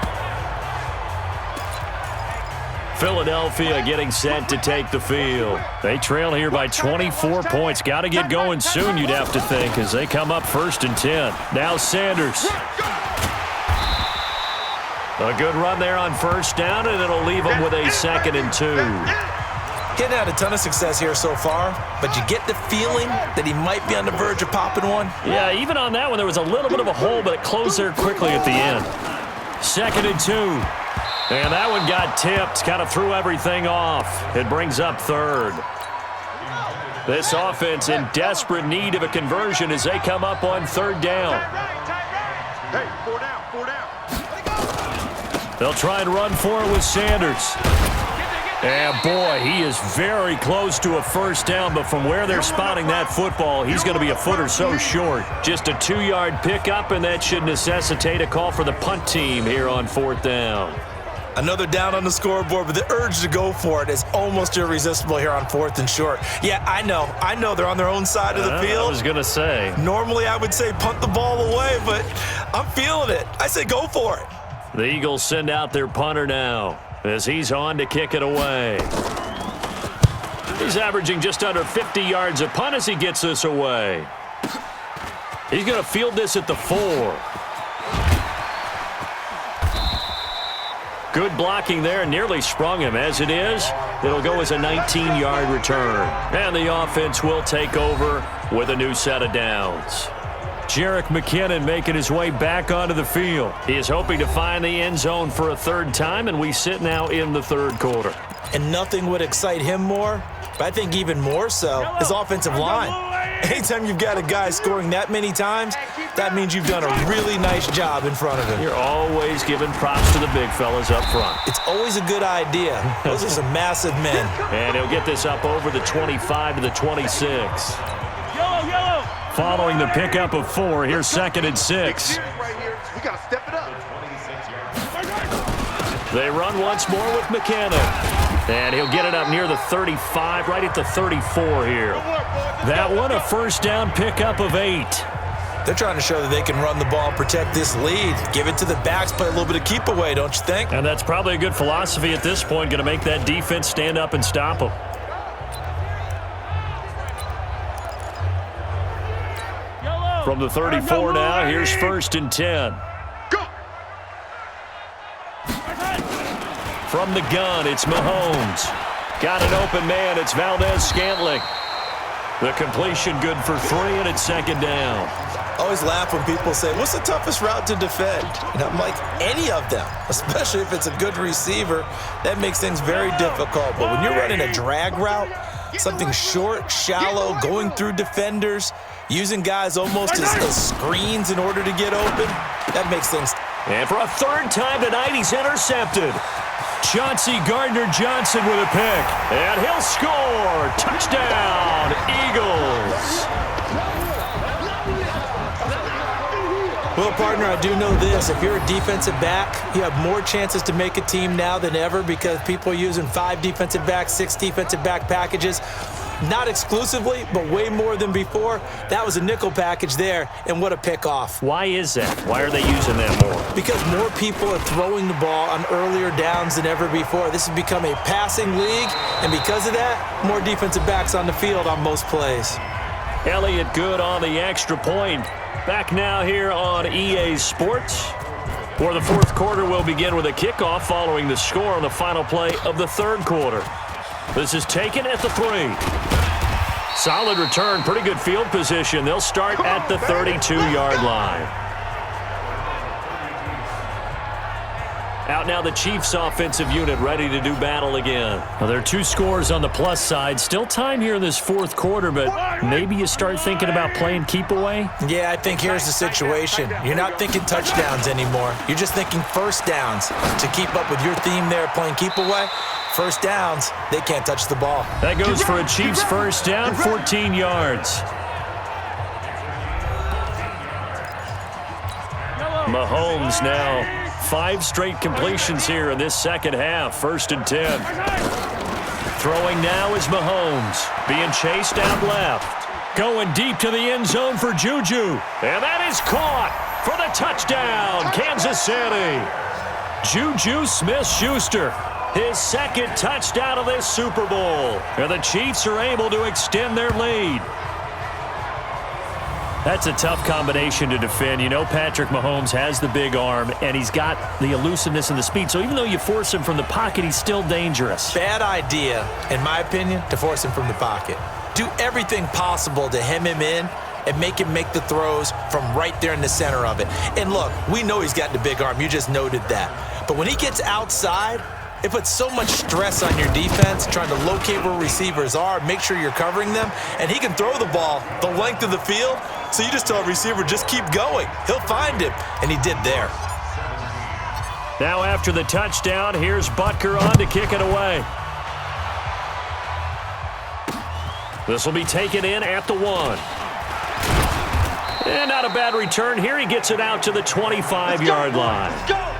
S2: Philadelphia getting set to take the field. They trail here by 24 points. Got to get going soon, you'd have to think, as they come up 1st and 10. Now Sanders. A good run there on first down, and it'll leave them with a 2nd and 2.
S3: Getting had a ton of success here so far, but you get the feeling that he might be on the verge of popping one.
S2: Yeah, even on that one, there was a little bit of a hole, but it closed there quickly at the end. 2nd and 2. And that one got tipped, kind of threw everything off. It brings up 3rd. This offense in desperate need of a conversion as they come up on 3rd down.
S5: Hey, 4 down.
S2: They'll try and run for it with Sanders. And boy, he is very close to a first down, but from where they're spotting that football, he's going to be a foot or so short. Just a 2-yard pickup, and that should necessitate a call for the punt team here on 4th down.
S3: Another down on the scoreboard, but the urge to go for it is almost irresistible here on 4th and short. Yeah, I know they're on their own side of the field.
S2: I was going to say.
S3: Normally I would say punt the ball away, but I'm feeling it. I say go for it.
S2: The Eagles send out their punter now as he's on to kick it away. He's averaging just under 50 yards a punt as he gets this away. He's going to field this at the 4. Good blocking there, nearly sprung him. As it is, it'll go as a 19-yard return. And the offense will take over with a new set of downs. Jerick McKinnon making his way back onto the field. He is hoping to find the end zone for a 3rd time, and we sit now in the 3rd quarter.
S3: And nothing would excite him more but I think even more so is offensive line. Anytime you've got a guy scoring that many times, that means you've done a really nice job in front of him.
S2: You're always giving props to the big fellas up front.
S3: It's always a good idea. Those are some massive men.
S2: And he'll get this up over the 25 to the 26. Following the pickup of 4, here's 2nd and 6.
S5: We got to step it up.
S2: They run once more with McKinnon. And he'll get it up near the 35, right at the 34 here. That one, a first down pickup of 8.
S3: They're trying to show that they can run the ball and protect this lead. Give it to the backs, play a little bit of keep away, don't you think?
S2: And that's probably a good philosophy at this point, going to make that defense stand up and stop them. From the 34 now, here's 1st and 10. From the gun, it's Mahomes. Got an open man, it's Valdez-Scantling. The completion good for 3, and it's 2nd down.
S3: I always laugh when people say, what's the toughest route to defend? And I'm like, any of them, especially if it's a good receiver. That makes things very difficult. But when you're running a drag route, something short, shallow, going through defenders, using guys almost as screens in order to get open, that makes things.
S2: And for a 3rd time tonight, he's intercepted. Chauncey Gardner-Johnson with a pick. And he'll score. Touchdown, Eagles.
S3: Well, partner, I do know this. If you're a defensive back, you have more chances to make a team now than ever because people are using 5 defensive backs, 6 defensive back packages. Not exclusively, but way more than before. That was a nickel package there, and what a pickoff.
S2: Why is that? Why are they using that more?
S3: Because more people are throwing the ball on earlier downs than ever before. This has become a passing league, and because of that, more defensive backs on the field on most plays.
S2: Elliott good on the extra point. Back now here on EA Sports. For the 4th quarter, we'll begin with a kickoff following the score on the final play of the 3rd quarter. This is taken at the 3. Solid return, pretty good field position. They'll start at the 32-yard line. Out now the Chiefs offensive unit ready to do battle again. Well, there are 2 scores on the plus side. Still time here in this 4th quarter, but maybe you start thinking about playing keep away?
S3: Yeah, I think here's the situation. You're not thinking touchdowns anymore. You're just thinking first downs. To keep up with your theme there, playing keep away, first downs, they can't touch the ball.
S2: That goes for a Chiefs first down, 14 yards. Mahomes now 5 straight completions here in this 2nd half, 1st and 10. Throwing now is Mahomes, being chased out left. Going deep to the end zone for Juju. And that is caught for the touchdown, Kansas City. Juju Smith-Schuster, his 2nd touchdown of this Super Bowl. And the Chiefs are able to extend their lead. That's a tough combination to defend. You know Patrick Mahomes has the big arm, and he's got the elusiveness and the speed. So even though you force him from the pocket, he's still dangerous.
S3: Bad idea, in my opinion, to force him from the pocket. Do everything possible to hem him in and make him make the throws from right there in the center of it. And look, we know he's got the big arm. You just noted that. But when he gets outside, it puts so much stress on your defense trying to locate where receivers are, make sure you're covering them, and he can throw the ball the length of the field, so you just tell a receiver, just keep going. He'll find him, and he did there.
S2: Now after the touchdown, here's Butker on to kick it away. This will be taken in at the 1. And not a bad return here. He gets it out to the 25-yard line.
S5: Let's go.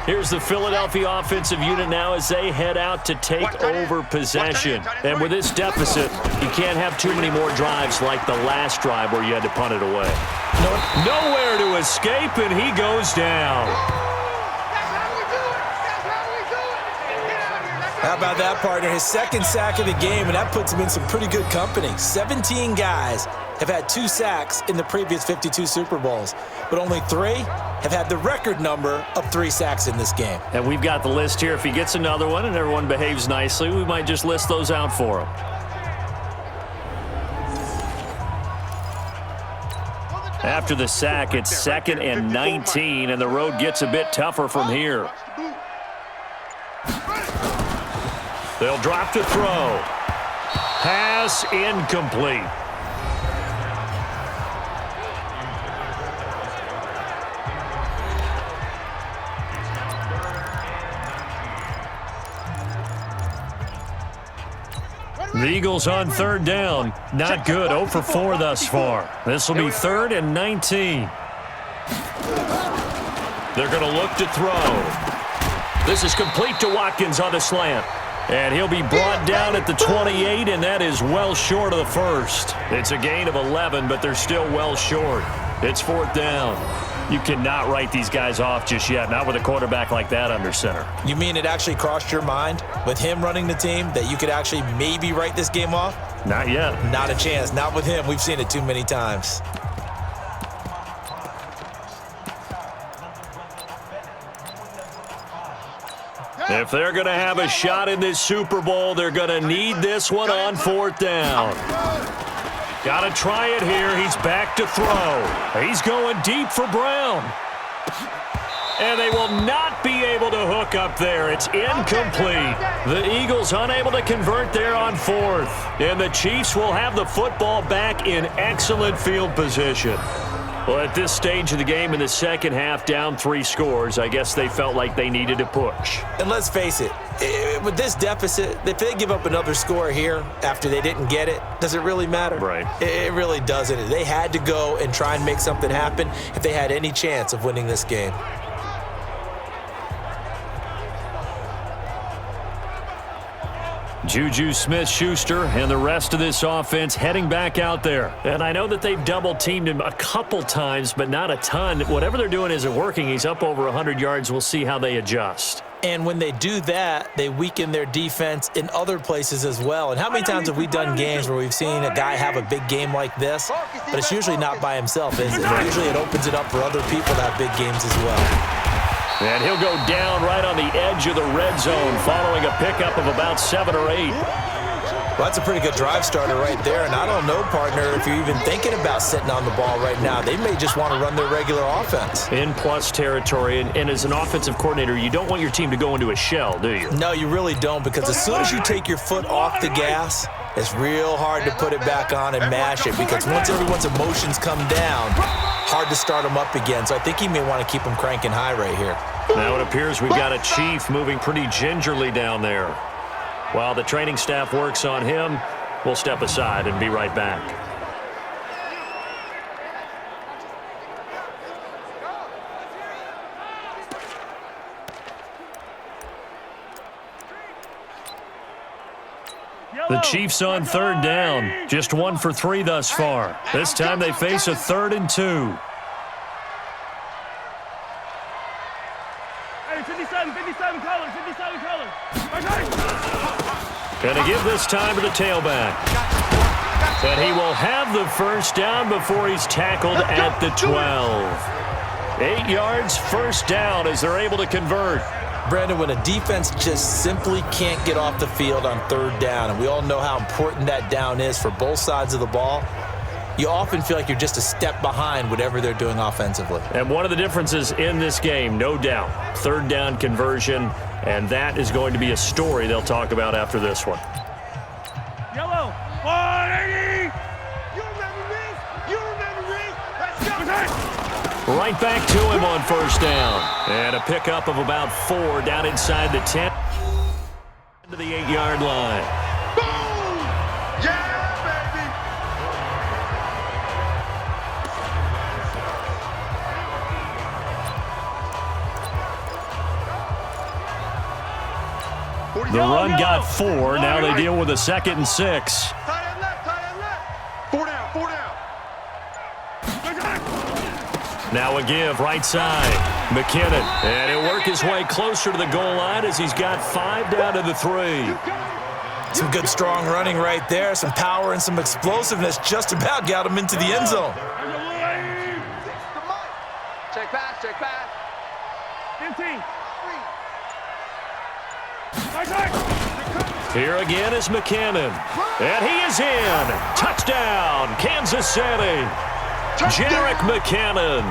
S2: Here's the Philadelphia offensive unit now as they head out to take over possession. And with this deficit, you can't have too many more drives like the last drive where you had to punt it away. Nowhere to escape, and he goes down.
S3: How about that, partner? His 2nd sack of the game, and that puts him in some pretty good company. 17 guys have had 2 sacks in the previous 52 Super Bowls, but only 3 have had the record number of 3 sacks in this game.
S2: And we've got the list here. If he gets another one and everyone behaves nicely, we might just list those out for him. After the sack, it's 2nd and 19, and the road gets a bit tougher from here. They'll drop to throw. Pass incomplete. The Eagles on third down. Not good. 0 for 4 thus far. This will be 3rd and 19. They're going to look to throw. This is complete to Watkins on the slant. And he'll be brought down at the 28, and that is well short of the first. It's a gain of 11, but they're still well short. It's 4th down. You cannot write these guys off just yet, not with a quarterback like that under center.
S3: You mean it actually crossed your mind with him running the team that you could actually maybe write this game off?
S2: Not yet.
S3: Not a chance. Not with him. We've seen it too many times.
S2: If they're going to have a shot in this Super Bowl, they're going to need this one on 4th down. Got to try it here. He's back to throw. He's going deep for Brown. And they will not be able to hook up there. It's incomplete. The Eagles unable to convert there on 4th. And the Chiefs will have the football back in excellent field position. Well, at this stage of the game in the second half, down 3 scores, I guess they felt like they needed to push.
S3: And let's face it, with this deficit, if they give up another score here after they didn't get it, does it really matter?
S2: Right.
S3: It really doesn't. They had to go and try and make something happen if they had any chance of winning this game.
S2: Juju Smith-Schuster and the rest of this offense heading back out there. And I know that they've double-teamed him a couple times, but not a ton. Whatever they're doing isn't working. He's up over 100 yards. We'll see how they adjust.
S3: And when they do that, they weaken their defense in other places as well. And how many times have we done games where we've seen a guy have a big game like this, but it's usually not by himself, is it? Usually it opens it up for other people to have big games as well.
S2: And he'll go down right on the edge of the red zone following a pickup of about 7 or 8.
S3: Well, that's a pretty good drive starter right there. And I don't know, partner, if you're even thinking about sitting on the ball right now. They may just want to run their regular offense.
S2: In plus territory. And as an offensive coordinator, you don't want your team to go into a shell, do you?
S3: No, you really don't, because as soon as you take your foot off the gas, it's real hard to put it back on and mash it, because once everyone's emotions come down, hard to start them up again. So I think he may want to keep them cranking high right here.
S2: Now it appears we've got a Chief moving pretty gingerly down there. While the training staff works on him, we'll step aside and be right back. The Chiefs on 3rd down. Just 1 for 3 thus far. This time they face a 3rd and 2.
S5: 57 colors.
S2: Going to give this time to the tailback. And he will have the first down before he's tackled at the 12. 8 yards, first down as they're able to convert.
S3: Brandon, when a defense just simply can't get off the field on 3rd down, and we all know how important that down is for both sides of the ball, you often feel like you're just a step behind whatever they're doing offensively.
S2: And one of the differences in this game, no doubt, 3rd down conversion, and that is going to be a story they'll talk about after this one.
S5: Yellow, 180! You remember this? You remember this? Let's go!
S2: Right back to him on 1st down. And a pickup of about 4 down inside the 10 to the 8-yard line.
S5: Boom! Yeah, baby!
S2: The run got 4. Now they deal with a 2nd and 6.
S5: Tight end left, tight end left. 4 down, 4 down.
S2: Now a give right side. McKinnon. And he'll work his way closer to the goal line as he's got 5 down to the 3.
S3: Some good strong running right there. Some power and some explosiveness just about got him into the end zone.
S5: Check pass, check pass. 15.
S2: Here again is McKinnon. And he is in. Touchdown, Kansas City. Jerick McKinnon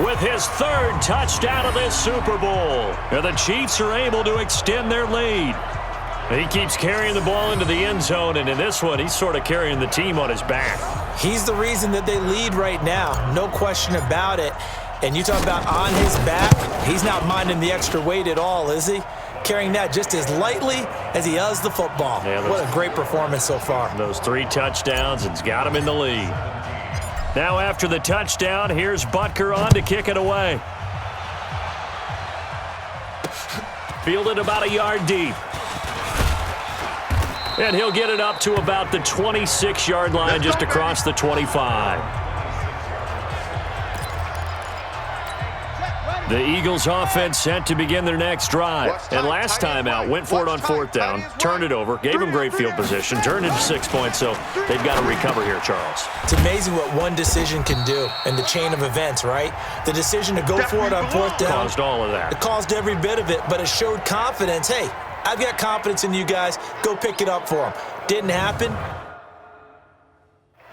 S2: with his 3rd touchdown of this Super Bowl. And the Chiefs are able to extend their lead. He keeps carrying the ball into the end zone, and in this one, he's sort of carrying the team on his back.
S3: He's the reason that they lead right now, no question about it. And you talk about on his back, he's not minding the extra weight at all, is he? Carrying that just as lightly as he does the football. Yeah, what a great performance so far.
S2: Those 3 touchdowns, it's got him in the lead. Now after the touchdown, here's Butker on to kick it away. Fielded about a yard deep. And he'll get it up to about the 26-yard line, just across the 25. The Eagles offense set to begin their next drive. And last time out, went for it on 4th down, turned it over, gave them great field position, turned into 6 points, so they've got to recover here, Charles.
S3: It's amazing what one decision can do in the chain of events, right? The decision to go for it on 4th down.
S2: Caused all of that.
S3: It caused every bit of it, but it showed confidence. Hey, I've got confidence in you guys. Go pick it up for them. Didn't happen.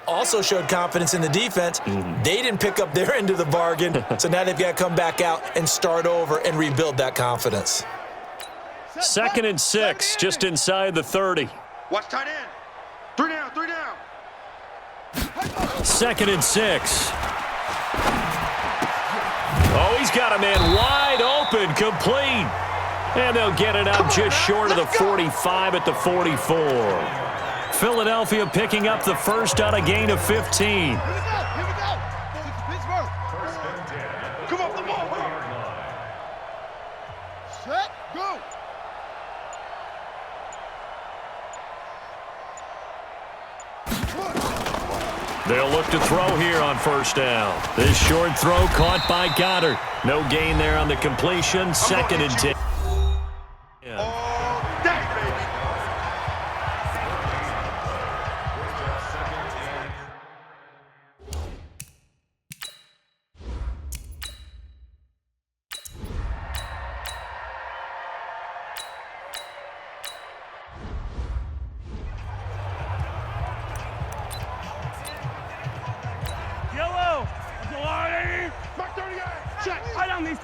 S3: Also showed confidence in the defense. They didn't pick up their end of the bargain, so now they've got to come back out and start over and rebuild that confidence.
S2: 2nd and 6, just inside the 30.
S5: Watch tight end. 3 down, 3 down.
S2: 2nd and 6. Oh, he's got a man wide open, complete. And they'll get it out just short of the 45 at the 44. Philadelphia picking up the first on a gain of 15.
S5: Here we go. Pittsburgh. Come off the ball. Set, go.
S2: They'll look to throw here on 1st down. This short throw caught by Goddard. No gain there on the completion. 2nd and 10.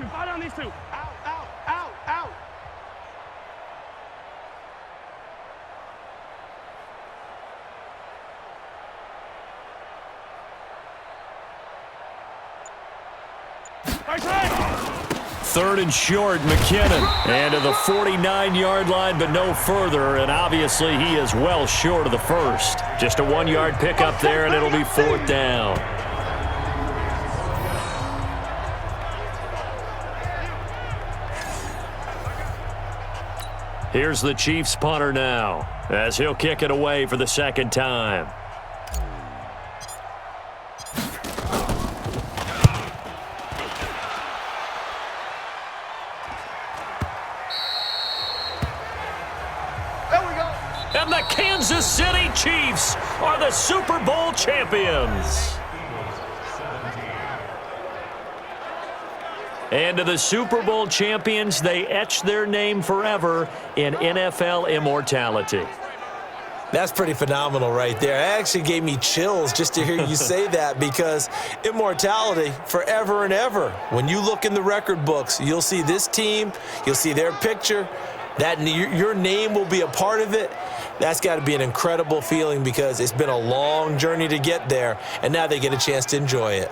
S5: Fight on these two. Out, out, out, out.
S2: Third and short, McKinnon. And to the 49-yard line, but no further. And obviously, he is well short of the first. Just a 1-yard pickup there, and it'll be 4th down. Here's the Chiefs punter now, as he'll kick it away for the 2nd time.
S5: There we go.
S2: And the Kansas City Chiefs are the Super Bowl champions. And to the Super Bowl champions, they etch their name forever in NFL immortality.
S3: That's pretty phenomenal right there. It actually gave me chills just to hear you say that, because immortality forever and ever. When you look in the record books, you'll see this team, you'll see their picture, that your name will be a part of it. That's got to be an incredible feeling, because it's been a long journey to get there, and now they get a chance to enjoy it.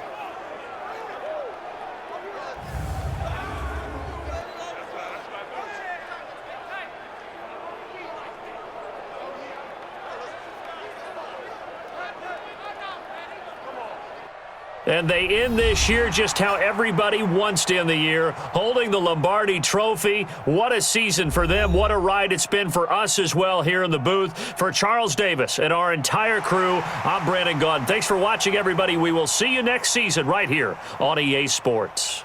S2: And they end this year just how everybody wants to end the year, holding the Lombardi Trophy. What a season for them. What a ride it's been for us as well here in the booth. For Charles Davis and our entire crew, I'm Brandon Gaudin. Thanks for watching, everybody. We will see you next season right here on EA Sports.